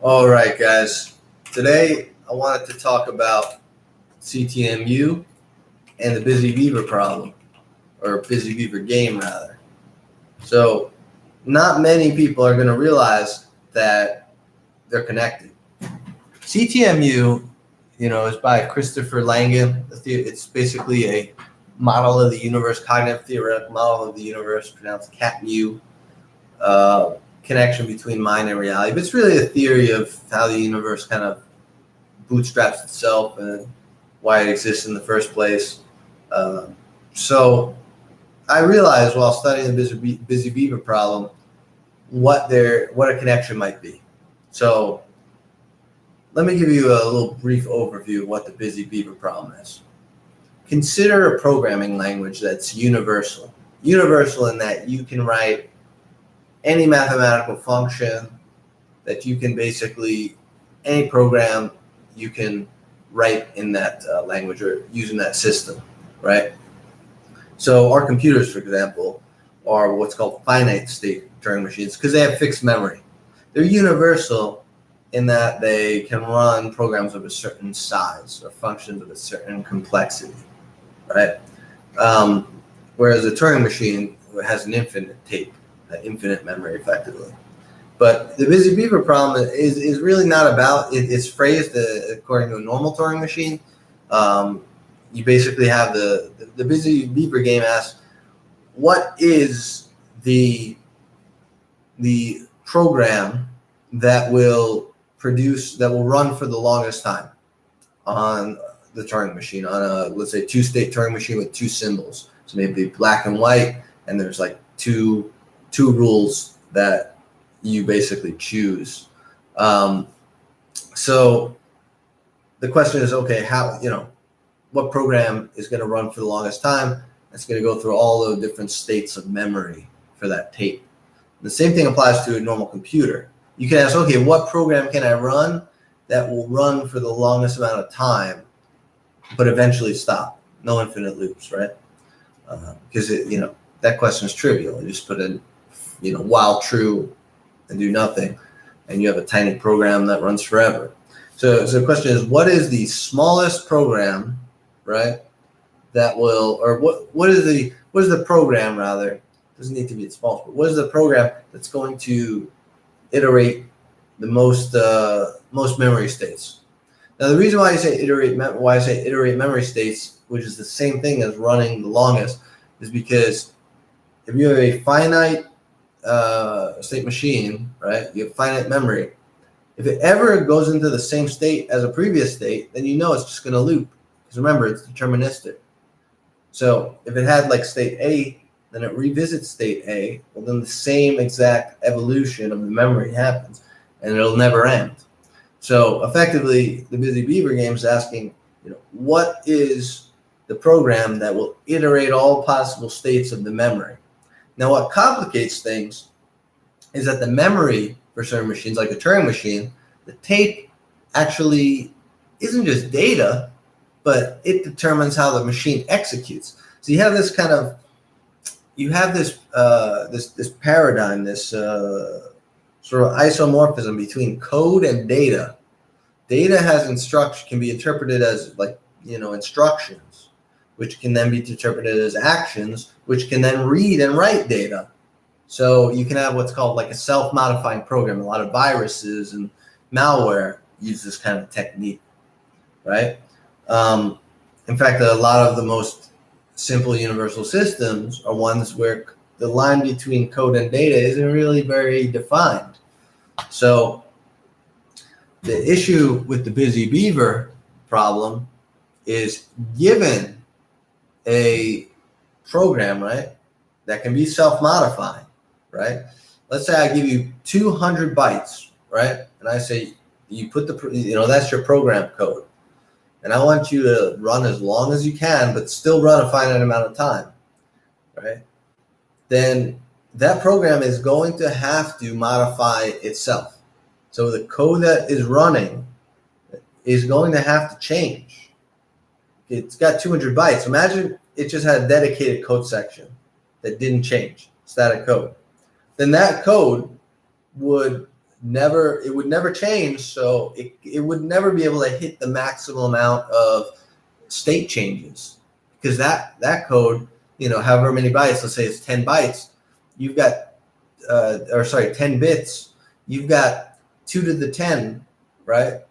All right, guys. Today I wanted to talk about CTMU and the Busy Beaver problem, or Busy Beaver game, rather. So, not many people are going to realize that they're connected. CTMU, is by Christopher Langan. It's basically a model of the universe, cognitive theoretical model of the universe, pronounced CatMu. Connection between mind and reality. But it's really a theory of how the universe kind of bootstraps itself and why it exists in the first place. So I realized while studying the Busy Beaver problem what a connection might be. So let me give you a little brief overview of what the Busy Beaver problem is. Consider a programming language that's universal. Universal in that you can write any mathematical function that you can basically, any program you can write in that language or using that system, right? So our computers, for example, are what's called finite state Turing machines because they have fixed memory. They're universal in that they can run programs of a certain size or functions of a certain complexity, right? Whereas a Turing machine has an infinite tape. Infinite memory, effectively. But the Busy Beaver problem is really not about it. It's phrased according to a normal Turing machine. You basically have the Busy Beaver game asks, what is the program that will run for the longest time on the Turing machine, on a, let's say, two-state Turing machine with two symbols. So maybe black and white, and there's like two rules that you basically choose. So the question is, okay, what program is going to run for the longest time? It's going to go through all the different states of memory for that tape. The same thing applies to a normal computer. You can ask, okay, what program can I run that will run for the longest amount of time, but eventually stop? No infinite loops, right? Because that question is trivial. You just put in while true and do nothing, and you have a tiny program that runs forever. So the question is, what is the smallest program, right, that will, or what is the program, rather, it doesn't need to be the smallest, but what is the program that's going to iterate the most memory states? Now, the reason why I say iterate memory states, which is the same thing as running the longest, is because if you have a finite state machine, right? You have finite memory. If it ever goes into the same state as a previous state, then it's just going to loop. Because remember, it's deterministic. So if it had like state A, then it revisits state A. Well, then the same exact evolution of the memory happens, and it'll never end. So effectively, the Busy Beaver game is asking, what is the program that will iterate all possible states of the memory? Now, what complicates things is that the memory for certain machines, like a Turing machine, the tape actually isn't just data, but it determines how the machine executes. So you have this this paradigm, this sort of isomorphism between code and data. Data can be interpreted as instructions, which can then be interpreted as actions, which can then read and write data. So you can have what's called like a self-modifying program. A lot of viruses and malware use this kind of technique, right? In fact, a lot of the most simple universal systems are ones where the line between code and data isn't really very defined. So the issue with the Busy Beaver problem is, given a program, right, that can be self-modifying, right? Let's say I give you 200 bytes, right? And I say, you put that's your program code. And I want you to run as long as you can, but still run a finite amount of time, right? Then that program is going to have to modify itself. So the code that is running is going to have to change. It's got 200 bytes. Imagine it just had a dedicated code section that didn't change, static code. Then that code would it would never change. So it would never be able to hit the maximum amount of state changes, because that code, however many bytes, let's say it's 10 bytes, you've got, 10 bits, you've got 2 to the 10, right?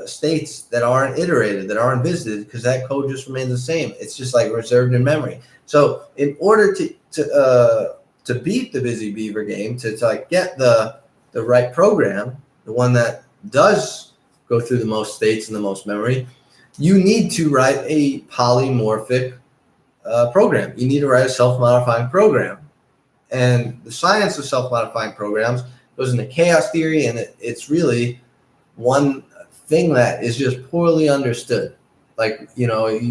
States that aren't iterated, that aren't visited, because that code just remains the same. It's just like reserved in memory. So in order to beat the Busy Beaver game, to like get the right program, the one that does go through the most states and the most memory, you need to write a polymorphic program. You need to write a self-modifying program. And the science of self-modifying programs goes into chaos theory, and it's really one thing that is just poorly understood. Like, you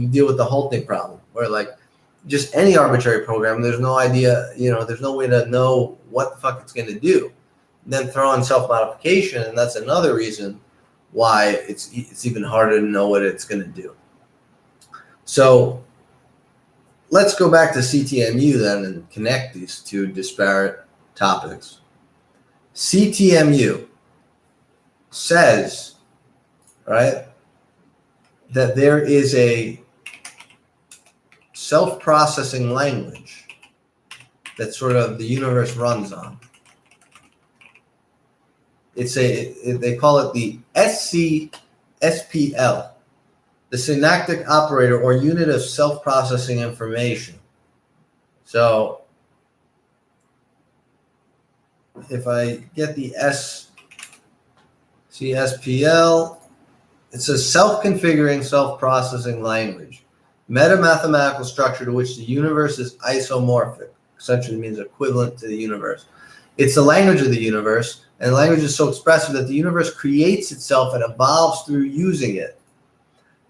deal with the halting problem, where like just any arbitrary program, there's no idea, there's no way to know what the fuck it's going to do. And then throw in self-modification, and that's another reason why it's even harder to know what it's going to do. So let's go back to CTMU then and connect these two disparate topics. CTMU says, right, that there is a self-processing language that sort of the universe runs on. They call it the SPL, the synaptic operator or unit of self-processing information. So if I get the SPL, it's a self-configuring, self-processing language, meta-mathematical structure to which the universe is isomorphic, essentially means equivalent to the universe. It's the language of the universe, and the language is so expressive that the universe creates itself and evolves through using it.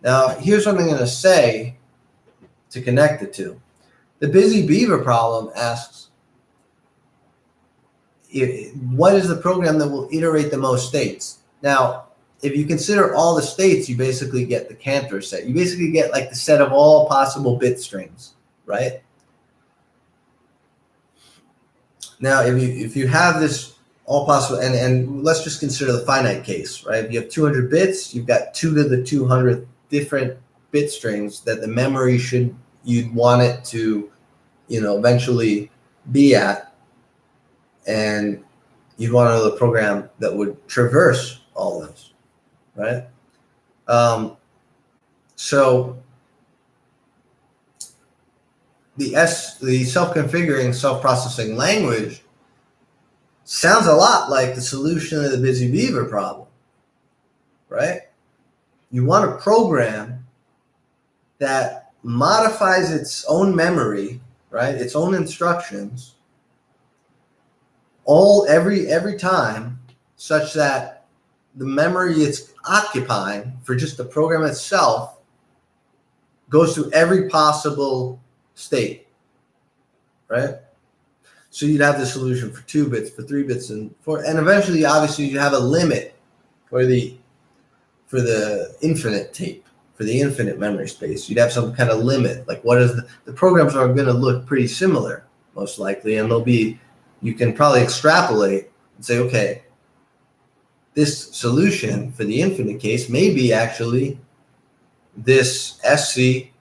Now, here's what I'm going to say to connect the two. The Busy Beaver problem asks, what is the program that will iterate the most states? Now, if you consider all the states, you basically get the Cantor set. You basically get like the set of all possible bit strings, right? Now, if you have this all possible, and let's just consider the finite case, right? If you have 200 bits, you've got 2 to the 200th different bit strings that the memory you'd want it to, eventually be at, and you'd want another program that would traverse all those, right? So the self-configuring, self-processing language sounds a lot like the solution of the Busy Beaver problem, right? You want a program that modifies its own memory, right? Its own instructions every time, such that the memory it's occupying for just the program itself goes through every possible state, right? So you'd have the solution for 2 bits, for 3 bits, and eventually, obviously, you have a limit for the infinite tape, for the infinite memory space. You'd have some kind of limit. Like, what is the programs are going to look pretty similar, most likely, and you can probably extrapolate and say, okay, this solution for the infinite case may be actually this SPL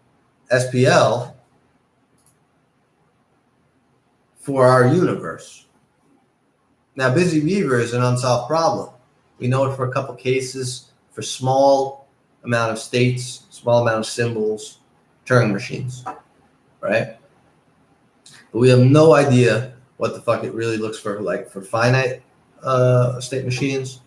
for our universe. Now, Busy Beaver is an unsolved problem. We know it for a couple cases for small amount of states, small amount of symbols, Turing machines, right? But we have no idea what the fuck it really looks for, like for finite state machines,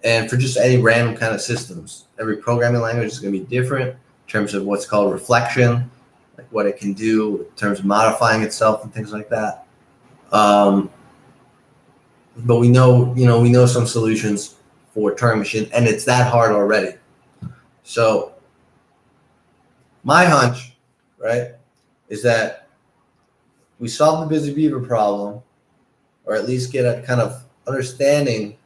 and for just any random kind of systems. Every programming language is going to be different in terms of what's called reflection, like what it can do in terms of modifying itself and things like that. But we know some solutions for Turing machine, and it's that hard already. So my hunch, right, is that we solve the Busy Beaver problem, or at least get a kind of understanding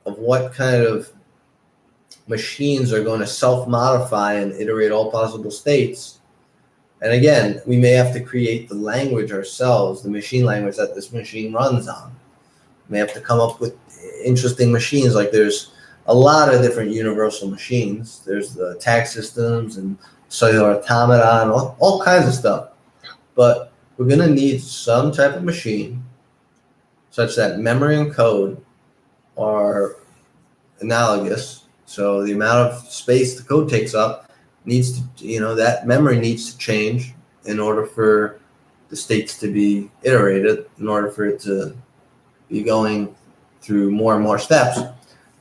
of what kind of machines are going to self-modify and iterate all possible states. And again, we may have to create the language ourselves, the machine language that this machine runs on. may have to come up with interesting machines. Like there's a lot of different universal machines. There's the tag systems and cellular automata and all kinds of stuff. But we're going to need some type of machine such that memory and code are analogous. So the amount of space the code takes up needs to, that memory needs to change in order for the states to be iterated, in order for it to be going through more and more steps.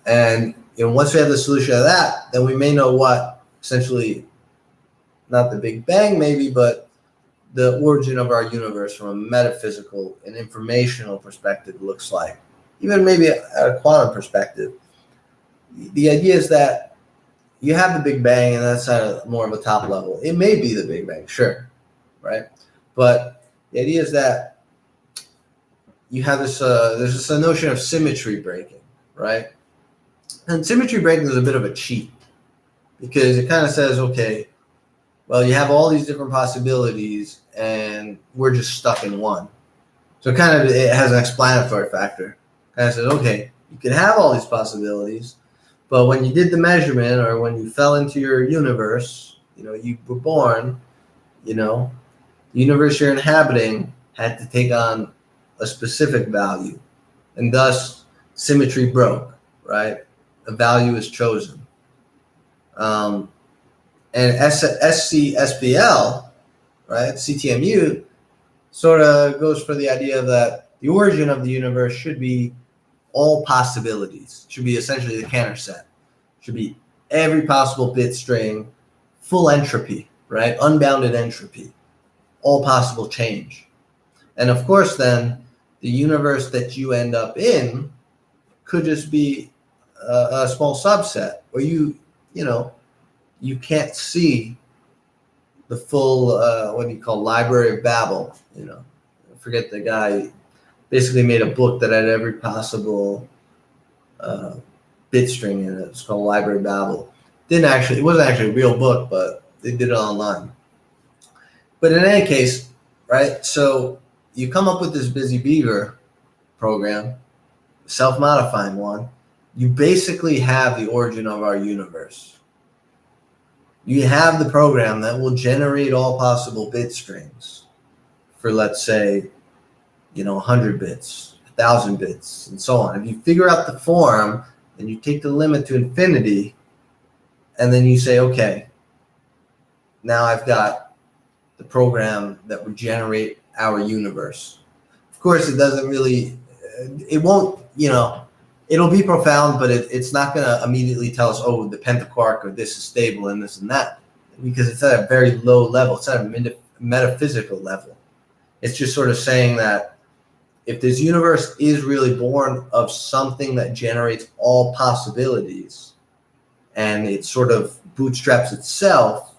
And once we have the solution to that, then we may know what essentially, not the Big Bang maybe, but the origin of our universe from a metaphysical and informational perspective looks like, even maybe at a quantum perspective. The idea is that you have the Big Bang, and that's at more of a top level. It may be the Big Bang, sure, right? But the idea is that you have this, there's this notion of symmetry breaking, right? And symmetry breaking is a bit of a cheat because it kind of says, okay, well, you have all these different possibilities and we're just stuck in one. So it has an explanatory factor. It kind of says, okay, you can have all these possibilities, but when you did the measurement or when you fell into your universe, you were born, the universe you're inhabiting had to take on a specific value, and thus symmetry broke, right? A value is chosen. And SCSPL, right, CTMU, sort of goes for the idea that the origin of the universe should be all possibilities, should be essentially the Cantor set, should be every possible bit string, full entropy, right, unbounded entropy, all possible change. And of course, then, the universe that you end up in could just be a small subset where you can't see the full, Library of Babel. I forget the guy basically made a book that had every possible bit string in it. It's called Library of Babel. It wasn't actually a real book, but they did it online. But in any case, right, so you come up with this Busy Beaver program, self-modifying one. You basically have the origin of our universe. You have the program that will generate all possible bit strings for, let's say, 100 bits, 1,000 bits, and so on. If you figure out the form, then you take the limit to infinity, and then you say, okay, now I've got the program that would generate our universe. Of course, it doesn't really, it won't, it'll be profound, but it's not going to immediately tell us, oh, the pentaquark or this is stable and this and that, because it's at a very low level. It's at a metaphysical level. It's just sort of saying that if this universe is really born of something that generates all possibilities and it sort of bootstraps itself,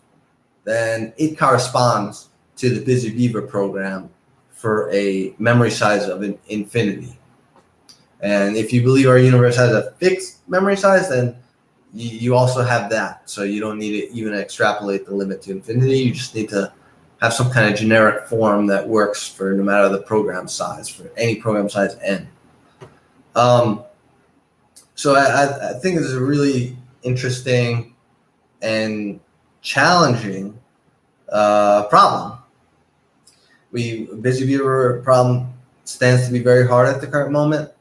then it corresponds to the Busy Beaver program for a memory size of infinity. And if you believe our universe has a fixed memory size, then you also have that. So you don't need to even extrapolate the limit to infinity. You just need to have some kind of generic form that works for no matter the program size, for any program size n. So I think this is a really interesting and challenging problem. Busy Beaver problem stands to be very hard at the current moment.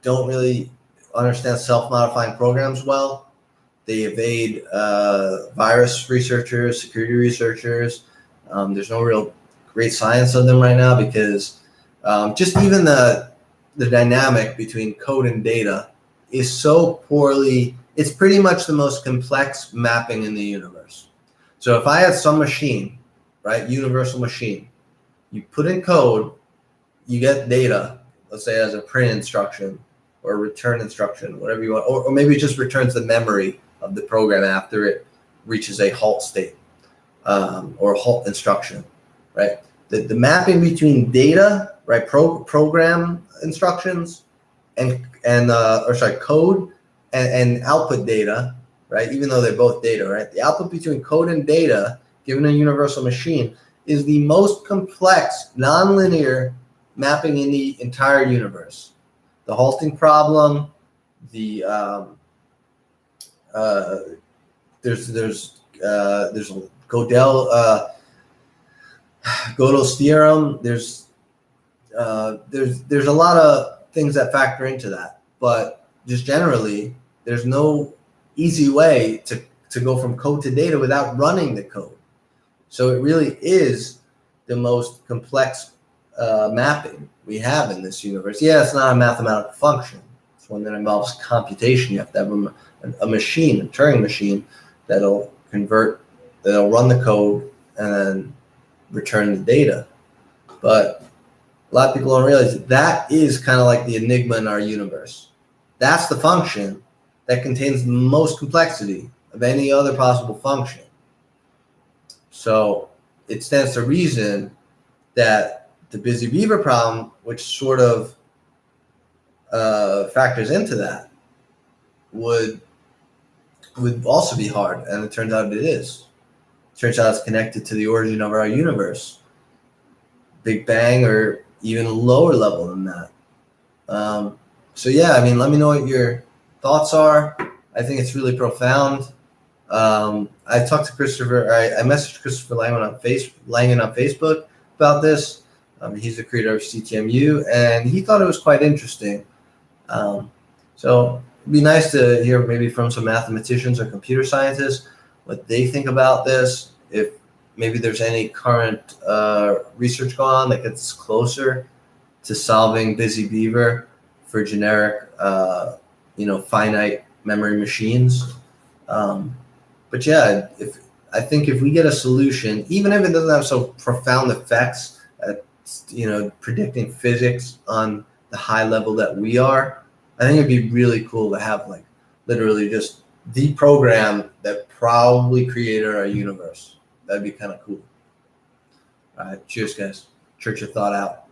Don't really understand self-modifying programs well. They evade virus researchers, security researchers. There's no real great science of them right now because just even the dynamic between code and data is so poorly. It's pretty much the most complex mapping in the universe. So if I had some machine, right, universal machine, you put in code, you get data, let's say as a print instruction or a return instruction, whatever you want, or maybe it just returns the memory of the program after it reaches a halt state or a halt instruction, right? The mapping between data, right, program instructions and code and output data, right? Even though they're both data, right? The output between code and data, given a universal machine, is the most complex nonlinear mapping in the entire universe. the halting problem, the there's Gödel's theorem. There's a lot of things that factor into that, but just generally, there's no easy way to go from code to data without running the code. So it really is the most complex mapping we have in this universe. Yeah, it's not a mathematical function. It's one that involves computation. You have to have a machine, a Turing machine, that'll run the code and then return the data. But a lot of people don't realize that is kind of like the enigma in our universe. That's the function that contains the most complexity of any other possible function. So it stands to reason that the busy Beaver problem, which sort of factors into that, would also be hard, and it turns out it is. It turns out it's connected to the origin of our universe, Big Bang, or even lower level than that. So yeah, I mean, let me know what your thoughts are. I think it's really profound. I talked to Christopher. I messaged Christopher Langen on Facebook about this. He's the creator of CTMU, and he thought it was quite interesting. So it'd be nice to hear maybe from some mathematicians or computer scientists what they think about this. If maybe there's any current research going on that gets closer to solving busy Beaver for generic, finite memory machines. But yeah, I think if we get a solution, even if it doesn't have so profound effects at predicting physics on the high level that we are, I think it'd be really cool to have like literally just the program that probably created our universe. That'd be kind of cool. All right, cheers, guys. Church of Thought out.